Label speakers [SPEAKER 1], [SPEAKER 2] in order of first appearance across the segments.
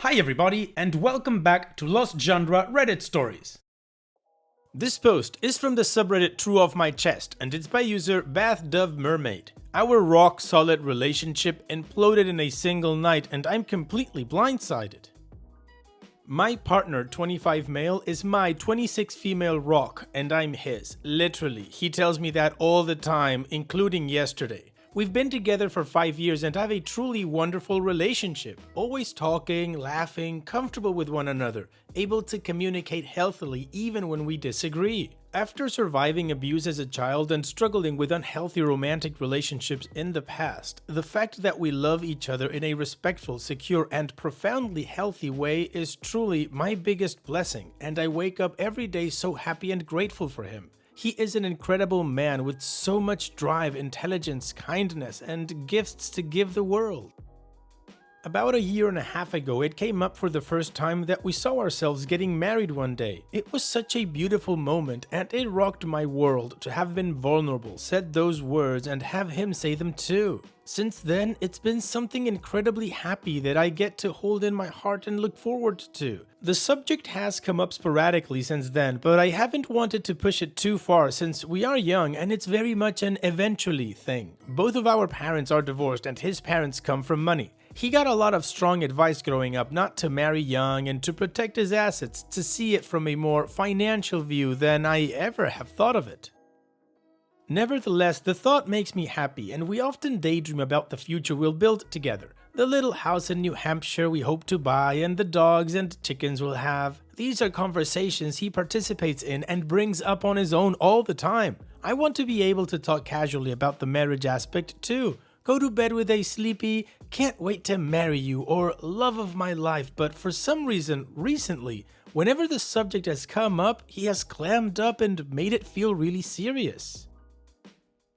[SPEAKER 1] Hi everybody, and welcome back to Lost Genre Reddit Stories. This post is from the subreddit True Off My Chest, and it's by user BathDoveMermaid. Our rock-solid relationship imploded in a single night, and I'm completely blindsided. My partner, 25 male, is my 26 female rock, and I'm his. Literally, he tells me that all the time, including yesterday. We've been together for 5 years and have a truly wonderful relationship. Always talking, laughing, comfortable with one another, able to communicate healthily even when we disagree. After surviving abuse as a child and struggling with unhealthy romantic relationships in the past, the fact that we love each other in a respectful, secure, and profoundly healthy way is truly my biggest blessing, and I wake up every day so happy and grateful for him. He is an incredible man with so much drive, intelligence, kindness, and gifts to give the world. About a year and a half ago, it came up for the first time that we saw ourselves getting married one day. It was such a beautiful moment, and it rocked my world to have been vulnerable, said those words, and have him say them too. Since then, it's been something incredibly happy that I get to hold in my heart and look forward to. The subject has come up sporadically since then, but I haven't wanted to push it too far since we are young and it's very much an eventually thing. Both of our parents are divorced and his parents come from money. He got a lot of strong advice growing up not to marry young and to protect his assets, to see it from a more financial view than I ever have thought of it. Nevertheless, the thought makes me happy, and we often daydream about the future we'll build together. The little house in New Hampshire we hope to buy, and the dogs and chickens we'll have. These are conversations he participates in and brings up on his own all the time. I want to be able to talk casually about the marriage aspect too. Go to bed with a sleepy, can't wait to marry you, or love of my life, but for some reason, recently, whenever the subject has come up, he has clammed up and made it feel really serious.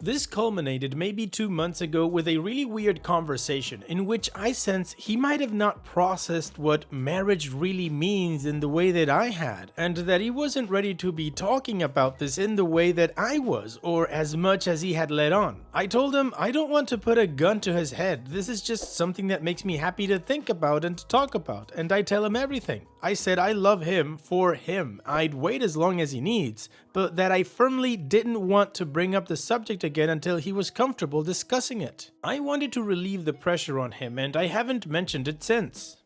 [SPEAKER 1] This culminated maybe 2 months ago with a really weird conversation in which I sense he might have not processed what marriage really means in the way that I had, and that he wasn't ready to be talking about this in the way that I was, or as much as he had let on. I told him I don't want to put a gun to his head, this is just something that makes me happy to think about and to talk about, and I tell him everything. I said I love him for him, I'd wait as long as he needs, but that I firmly didn't want to bring up the subject again until he was comfortable discussing it. I wanted to relieve the pressure on him, and I haven't mentioned it since.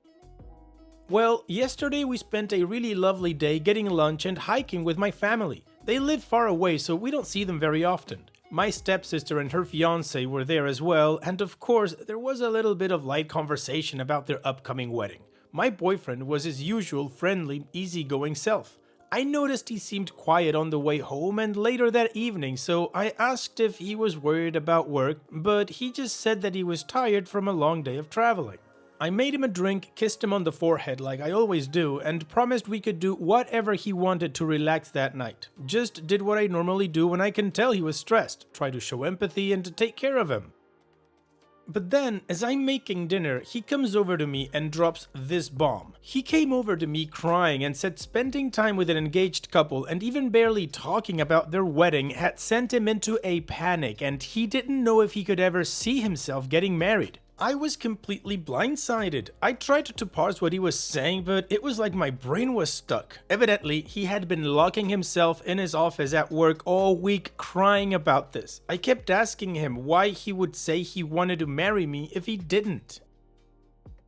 [SPEAKER 1] Well, yesterday we spent a really lovely day getting lunch and hiking with my family. They live far away, so we don't see them very often. My stepsister and her fiancé were there as well, and of course, there was a little bit of light conversation about their upcoming wedding. My boyfriend was his usual friendly, easygoing self. I noticed he seemed quiet on the way home and later that evening, so I asked if he was worried about work, but he just said that he was tired from a long day of traveling. I made him a drink, kissed him on the forehead like I always do, and promised we could do whatever he wanted to relax that night. Just did what I normally do when I can tell he was stressed, try to show empathy and to take care of him. But then, as I'm making dinner, he comes over to me and drops this bomb. He came over to me crying and said spending time with an engaged couple and even barely talking about their wedding had sent him into a panic and he didn't know if he could ever see himself getting married. I was completely blindsided. I tried to parse what he was saying, but it was like my brain was stuck. Evidently, he had been locking himself in his office at work all week crying about this. I kept asking him why he would say he wanted to marry me if he didn't.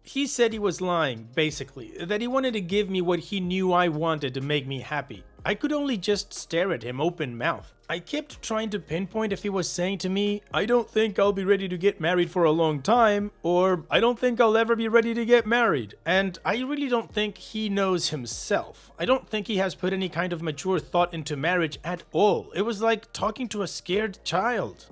[SPEAKER 1] He said he was lying, basically, that he wanted to give me what he knew I wanted to make me happy. I could only just stare at him open mouthed. I kept trying to pinpoint if he was saying to me, I don't think I'll be ready to get married for a long time, or I don't think I'll ever be ready to get married. And I really don't think he knows himself. I don't think he has put any kind of mature thought into marriage at all. It was like talking to a scared child.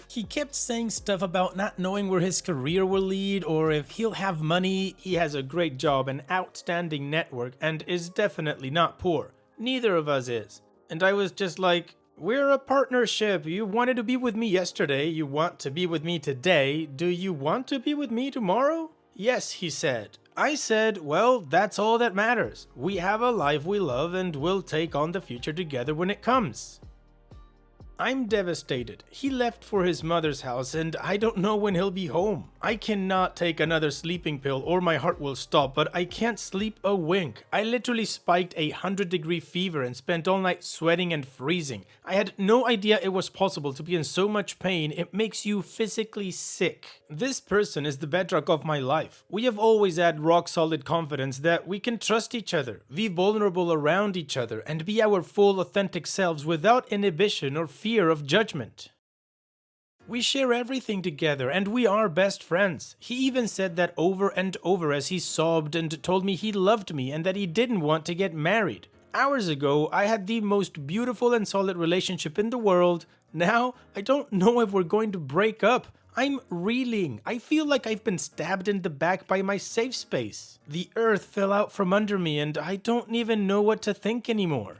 [SPEAKER 1] He kept saying stuff about not knowing where his career will lead or if he'll have money. He has a great job, an outstanding network, and is definitely not poor. Neither of us is. And I was just like, we're a partnership. You wanted to be with me yesterday. You want to be with me today. Do you want to be with me tomorrow? Yes, he said. I said, well, that's all that matters. We have a life we love and we'll take on the future together when it comes. I'm devastated. He left for his mother's house and I don't know when he'll be home. I cannot take another sleeping pill or my heart will stop, but I can't sleep a wink. I literally spiked a 100-degree fever and spent all night sweating and freezing. I had no idea it was possible to be in so much pain. It makes you physically sick. This person is the bedrock of my life. We have always had rock solid confidence that we can trust each other, be vulnerable around each other, and be our full authentic selves without inhibition or fear of judgment. We share everything together and we are best friends. He even said that over and over as he sobbed and told me he loved me and that he didn't want to get married. Hours ago, I had the most beautiful and solid relationship in the world. Now, I don't know if we're going to break up. I'm reeling. I feel like I've been stabbed in the back by my safe space. The earth fell out from under me and I don't even know what to think anymore.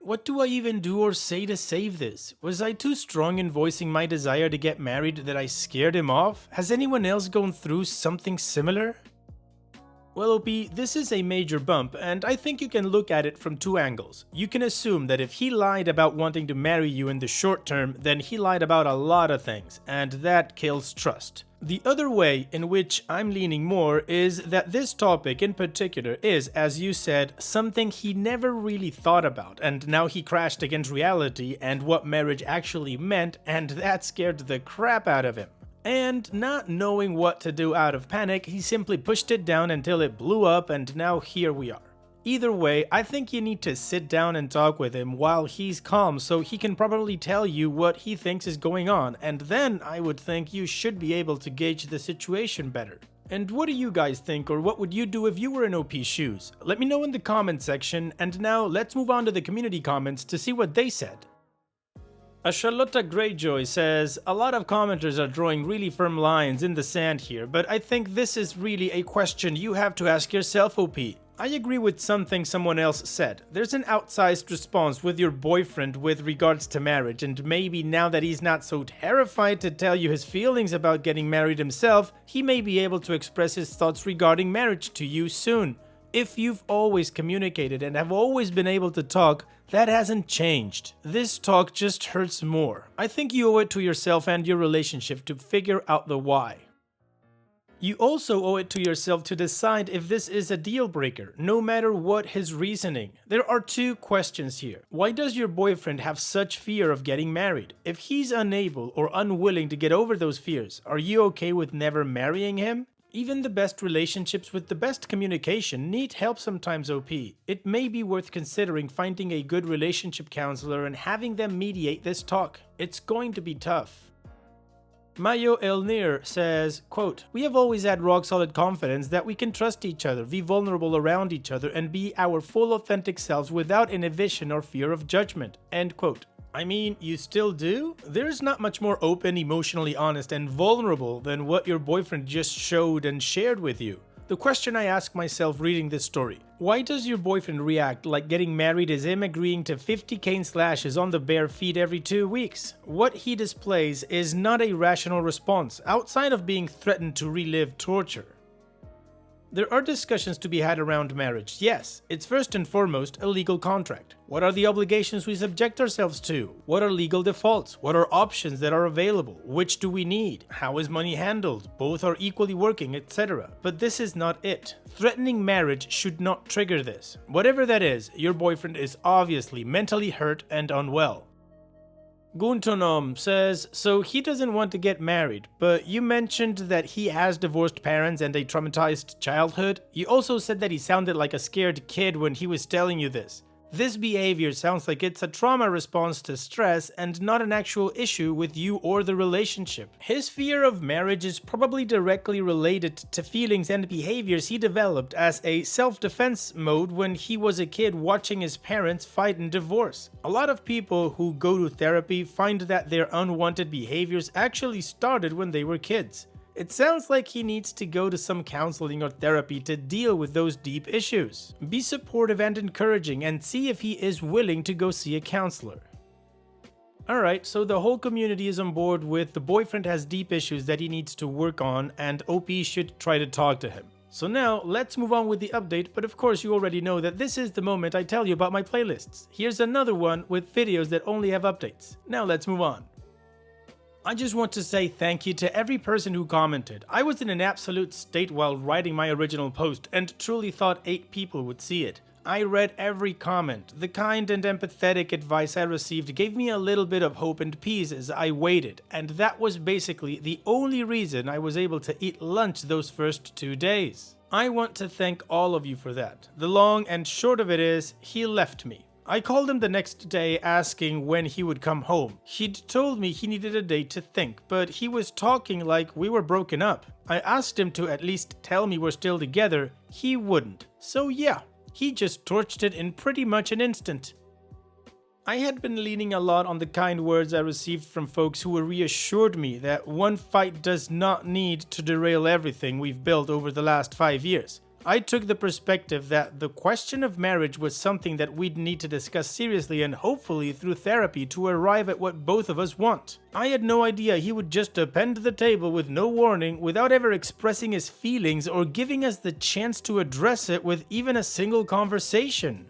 [SPEAKER 1] What do I even do or say to save this? Was I too strong in voicing my desire to get married that I scared him off? Has anyone else gone through something similar? Well, OP, this is a major bump, and I think you can look at it from two angles. You can assume that if he lied about wanting to marry you in the short term, then he lied about a lot of things, and that kills trust. The other way in which I'm leaning more is that this topic in particular is, as you said, something he never really thought about, and now he crashed against reality and what marriage actually meant, and that scared the crap out of him. And not knowing what to do out of panic, he simply pushed it down until it blew up, and now here we are. Either way, I think you need to sit down and talk with him while he's calm so he can probably tell you what he thinks is going on, and then I would think you should be able to gauge the situation better. And what do you guys think, or what would you do if you were in OP's shoes? Let me know in the comment section, and now let's move on to the community comments to see what they said. A Charlotta Greyjoy says, a lot of commenters are drawing really firm lines in the sand here, but I think this is really a question you have to ask yourself, OP. I agree with something someone else said. There's an outsized response with your boyfriend with regards to marriage, and maybe now that he's not so terrified to tell you his feelings about getting married himself, he may be able to express his thoughts regarding marriage to you soon. If you've always communicated and have always been able to talk, that hasn't changed. This talk just hurts more. I think you owe it to yourself and your relationship to figure out the why. You also owe it to yourself to decide if this is a deal breaker, no matter what his reasoning. There are two questions here. Why does your boyfriend have such fear of getting married? If he's unable or unwilling to get over those fears, are you okay with never marrying him? Even the best relationships with the best communication need help sometimes, OP. It may be worth considering finding a good relationship counselor and having them mediate this talk. It's going to be tough. Mayo Elnir says, quote, "We have always had rock-solid confidence that we can trust each other, be vulnerable around each other, and be our full authentic selves without inhibition or fear of judgment." End quote. I mean, you still do? There's not much more open, emotionally honest, and vulnerable than what your boyfriend just showed and shared with you. The question I ask myself reading this story: why does your boyfriend react like getting married is him agreeing to 50 cane slashes on the bare feet every 2 weeks? What he displays is not a rational response, outside of being threatened to relive torture. There are discussions to be had around marriage, yes. It's first and foremost a legal contract. What are the obligations we subject ourselves to? What are legal defaults? What are options that are available? Which do we need? How is money handled? Both are equally working, etc. But this is not it. Threatening marriage should not trigger this. Whatever that is, your boyfriend is obviously mentally hurt and unwell. Guntonom says, so he doesn't want to get married, but you mentioned that he has divorced parents and a traumatized childhood. You also said that he sounded like a scared kid when he was telling you this. This behavior sounds like it's a trauma response to stress and not an actual issue with you or the relationship. His fear of marriage is probably directly related to feelings and behaviors he developed as a self-defense mode when he was a kid watching his parents fight and divorce. A lot of people who go to therapy find that their unwanted behaviors actually started when they were kids. It sounds like he needs to go to some counseling or therapy to deal with those deep issues. Be supportive and encouraging and see if he is willing to go see a counselor. Alright, so the whole community is on board with the boyfriend has deep issues that he needs to work on and OP should try to talk to him. So now, let's move on with the update, but of course you already know that this is the moment I tell you about my playlists. Here's another one with videos that only have updates. Now let's move on. I just want to say thank you to every person who commented. I was in an absolute state while writing my original post and truly thought 8 people would see it. I read every comment. The kind and empathetic advice I received gave me a little bit of hope and peace as I waited, and that was basically the only reason I was able to eat lunch those first 2 days. I want to thank all of you for that. The long and short of it is, he left me. I called him the next day asking when he would come home. He'd told me he needed a day to think, but he was talking like we were broken up. I asked him to at least tell me we're still together. He wouldn't. So yeah. He just torched it in pretty much an instant. I had been leaning a lot on the kind words I received from folks who reassured me that one fight does not need to derail everything we've built over the last 5 years. I took the perspective that the question of marriage was something that we'd need to discuss seriously and hopefully through therapy to arrive at what both of us want. I had no idea he would just append the table with no warning without ever expressing his feelings or giving us the chance to address it with even a single conversation.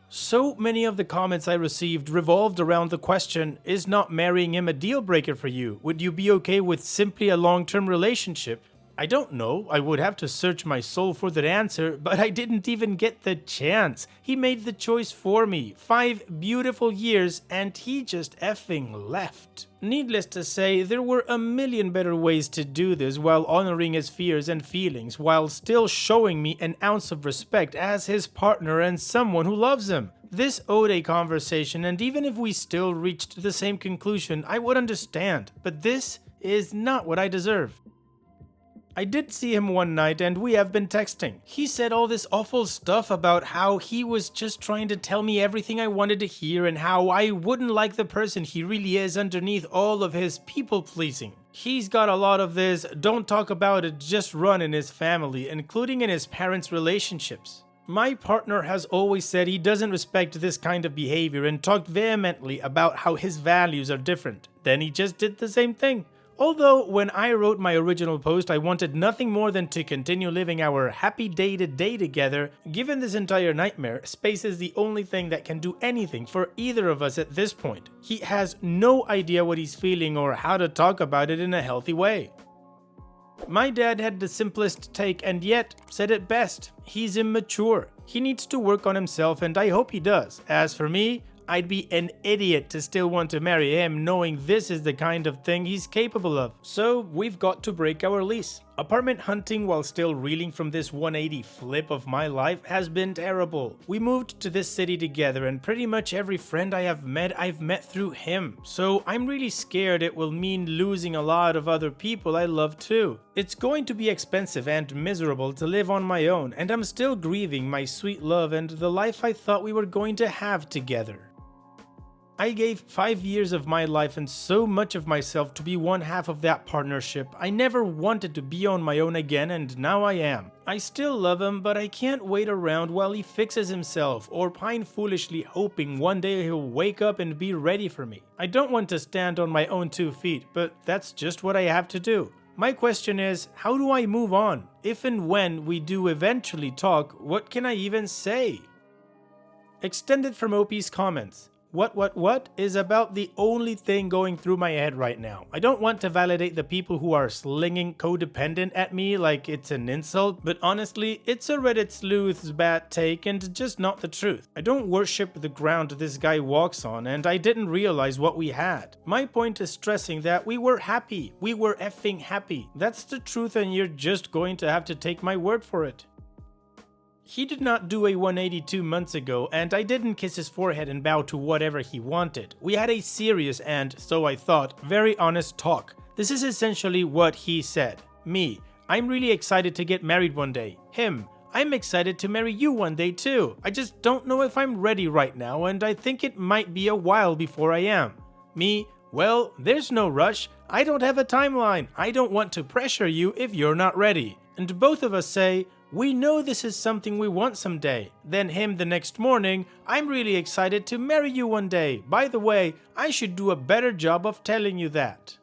[SPEAKER 1] So many of the comments I received revolved around the question, is not marrying him a deal breaker for you? Would you be okay with simply a long-term relationship? I don't know, I would have to search my soul for that answer, but I didn't even get the chance. He made the choice for me. 5 beautiful years and he just effing left. Needless to say, there were a million better ways to do this while honoring his fears and feelings, while still showing me an ounce of respect as his partner and someone who loves him. This owed a conversation, and even if we still reached the same conclusion, I would understand, but this is not what I deserve. I did see him one night and we have been texting. He said all this awful stuff about how he was just trying to tell me everything I wanted to hear and how I wouldn't like the person he really is underneath all of his people pleasing. He's got a lot of this don't talk about it, just run in his family, including in his parents' relationships. My partner has always said he doesn't respect this kind of behavior and talked vehemently about how his values are different. Then he just did the same thing. Although, when I wrote my original post, I wanted nothing more than to continue living our happy day-to-day together, given this entire nightmare, space is the only thing that can do anything for either of us at this point. He has no idea what he's feeling or how to talk about it in a healthy way. My dad had the simplest take and yet said it best. He's immature. He needs to work on himself and I hope he does. As for me, I'd be an idiot to still want to marry him knowing this is the kind of thing he's capable of. So we've got to break our lease. Apartment hunting while still reeling from this 180 flip of my life has been terrible. We moved to this city together and pretty much every friend I've met through him. So I'm really scared it will mean losing a lot of other people I love too. It's going to be expensive and miserable to live on my own, and I'm still grieving my sweet love and the life I thought we were going to have together. I gave 5 years of my life and so much of myself to be one half of that partnership. I never wanted to be on my own again and now I am. I still love him, but I can't wait around while he fixes himself or pine foolishly hoping one day he'll wake up and be ready for me. I don't want to stand on my own 2 feet, but that's just what I have to do. My question is, how do I move on? If and when we do eventually talk, what can I even say? Extended from OP's comments. What is about the only thing going through my head right now. I don't want to validate the people who are slinging codependent at me like it's an insult, but honestly, it's a Reddit sleuth's bad take and just not the truth. I don't worship the ground this guy walks on and I didn't realize what we had. My point is stressing that we were happy. We were effing happy. That's the truth and you're just going to have to take my word for it. He did not do a 182 months ago, and I didn't kiss his forehead and bow to whatever he wanted. We had a serious and, so I thought, very honest talk. This is essentially what he said. Me, I'm really excited to get married one day. Him, I'm excited to marry you one day too. I just don't know if I'm ready right now, and I think it might be a while before I am. Me, well, there's no rush. I don't have a timeline. I don't want to pressure you if you're not ready. And both of us say, we know this is something we want someday. Then him the next morning, I'm really excited to marry you one day. By the way, I should do a better job of telling you that.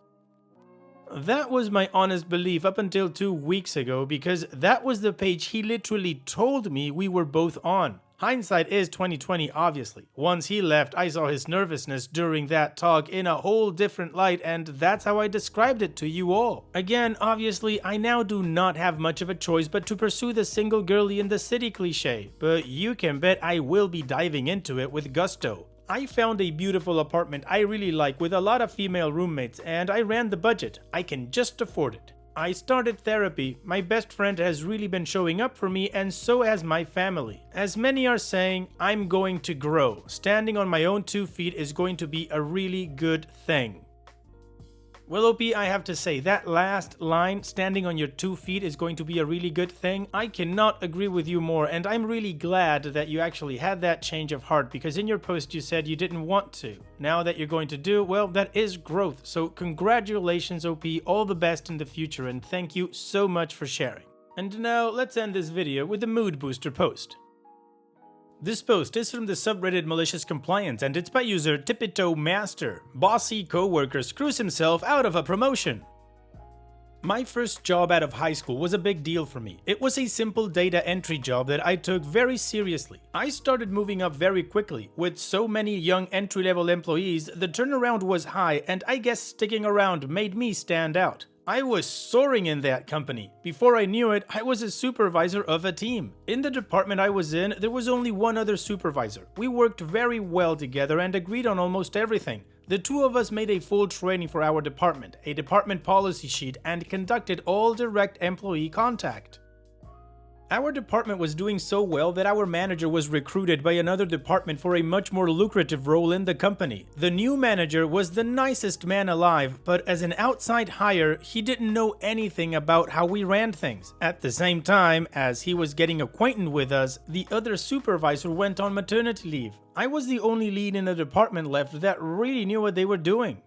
[SPEAKER 1] That was my honest belief up until 2 weeks ago, because that was the page he literally told me we were both on. Hindsight is 2020, obviously. Once he left, I saw his nervousness during that talk in a whole different light, and that's how I described it to you all. Again, obviously, I now do not have much of a choice but to pursue the single girlie in the city cliche, but you can bet I will be diving into it with gusto. I found a beautiful apartment I really like with a lot of female roommates, and I ran the budget. I can just afford it. I started therapy. My best friend has really been showing up for me, and so has my family. As many are saying, I'm going to grow. Standing on my own 2 feet is going to be a really good thing. Well, OP, I have to say, that last line, standing on your 2 feet is going to be a really good thing, I cannot agree with you more, and I'm really glad that you actually had that change of heart, because in your post you said you didn't want to. Now that you're going to do, well, that is growth, so congratulations, OP, all the best in the future, and thank you so much for sharing. And now, let's end this video with a mood booster post. This post is from the subreddit Malicious Compliance, and it's by user Tipito Master. Bossy coworker screws himself out of a promotion. My first job out of high school was a big deal for me. It was a simple data entry job that I took very seriously. I started moving up very quickly. With so many young entry-level employees, the turnaround was high, and I guess sticking around made me stand out. I was soaring in that company. Before I knew it, I was a supervisor of a team. In the department I was in, there was only one other supervisor. We worked very well together and agreed on almost everything. The two of us made a full training for our department, a department policy sheet, and conducted all direct employee contact. Our department was doing so well that our manager was recruited by another department for a much more lucrative role in the company. The new manager was the nicest man alive, but as an outside hire, he didn't know anything about how we ran things. At the same time, as he was getting acquainted with us, the other supervisor went on maternity leave. I was the only lead in the department left that really knew what they were doing.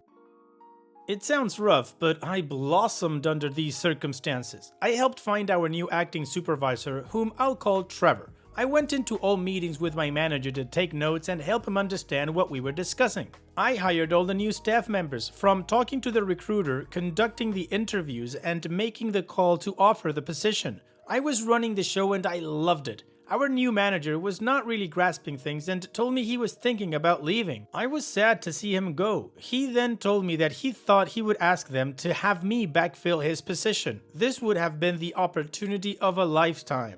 [SPEAKER 1] It sounds rough, but I blossomed under these circumstances. I helped find our new acting supervisor, whom I'll call Trevor. I went into all meetings with my manager to take notes and help him understand what we were discussing. I hired all the new staff members, from talking to the recruiter, conducting the interviews, and making the call to offer the position. I was running the show and I loved it. Our new manager was not really grasping things and told me he was thinking about leaving. I was sad to see him go. He then told me that he thought he would ask them to have me backfill his position. This would have been the opportunity of a lifetime.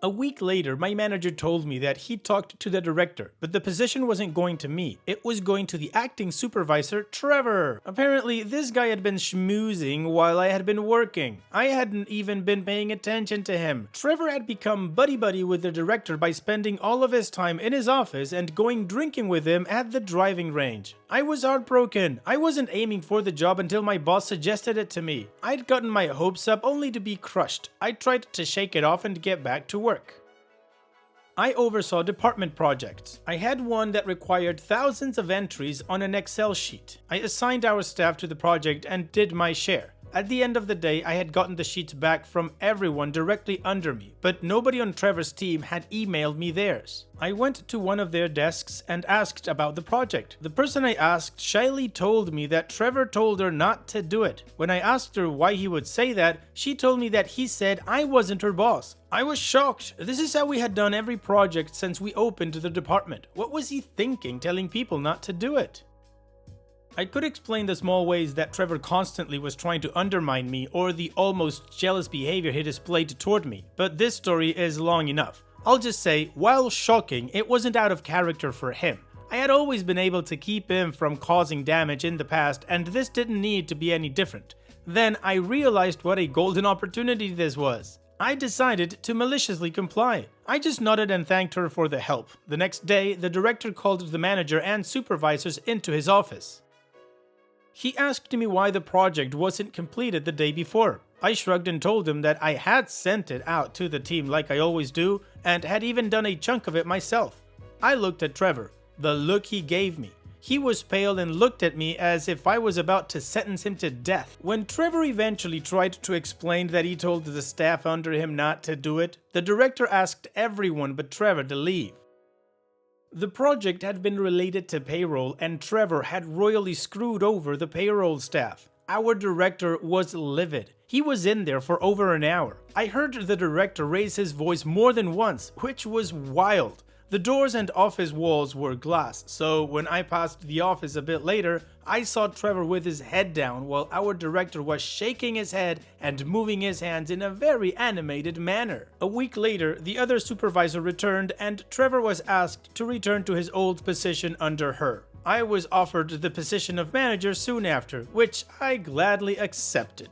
[SPEAKER 1] A week later, my manager told me that he talked to the director, but the position wasn't going to me. It was going to the acting supervisor, Trevor. Apparently, this guy had been schmoozing while I had been working. I hadn't even been paying attention to him. Trevor had become buddy-buddy with the director by spending all of his time in his office and going drinking with him at the driving range. I was heartbroken. I wasn't aiming for the job until my boss suggested it to me. I'd gotten my hopes up only to be crushed. I tried to shake it off and get back to work. I oversaw department projects. I had one that required thousands of entries on an Excel sheet. I assigned our staff to the project and did my share. At the end of the day, I had gotten the sheets back from everyone directly under me, but nobody on Trevor's team had emailed me theirs. I went to one of their desks and asked about the project. The person I asked shyly told me that Trevor told her not to do it. When I asked her why he would say that, she told me that he said I wasn't her boss. I was shocked. This is how we had done every project since we opened the department. What was he thinking, telling people not to do it? I could explain the small ways that Trevor constantly was trying to undermine me or the almost jealous behavior he displayed toward me, but this story is long enough. I'll just say, while shocking, it wasn't out of character for him. I had always been able to keep him from causing damage in the past, and this didn't need to be any different. Then I realized what a golden opportunity this was. I decided to maliciously comply. I just nodded and thanked her for the help. The next day, the director called the manager and supervisors into his office. He asked me why the project wasn't completed the day before. I shrugged and told him that I had sent it out to the team like I always do, and had even done a chunk of it myself. I looked at Trevor. The look he gave me. He was pale and looked at me as if I was about to sentence him to death. When Trevor eventually tried to explain that he told the staff under him not to do it, the director asked everyone but Trevor to leave. The project had been related to payroll, and Trevor had royally screwed over the payroll staff. our director was livid. He was in there for over an hour. I heard the director raise his voice more than once, which was wild. The doors and office walls were glass, so when I passed the office a bit later, I saw Trevor with his head down while our director was shaking his head and moving his hands in a very animated manner. A week later, the other supervisor returned and Trevor was asked to return to his old position under her. I was offered the position of manager soon after, which I gladly accepted.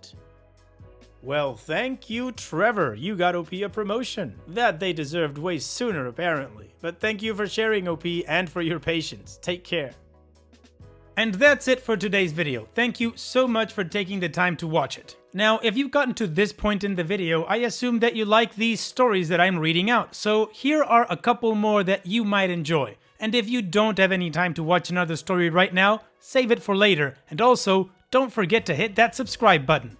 [SPEAKER 1] Well, thank you, Trevor. You got OP a promotion. That they deserved way sooner, apparently. But thank you for sharing, OP, and for your patience. Take care. And that's it for today's video. Thank you so much for taking the time to watch it. Now, if you've gotten to this point in the video, I assume that you like these stories that I'm reading out. So here are a couple more that you might enjoy. And if you don't have any time to watch another story right now, save it for later. And also, don't forget to hit that subscribe button.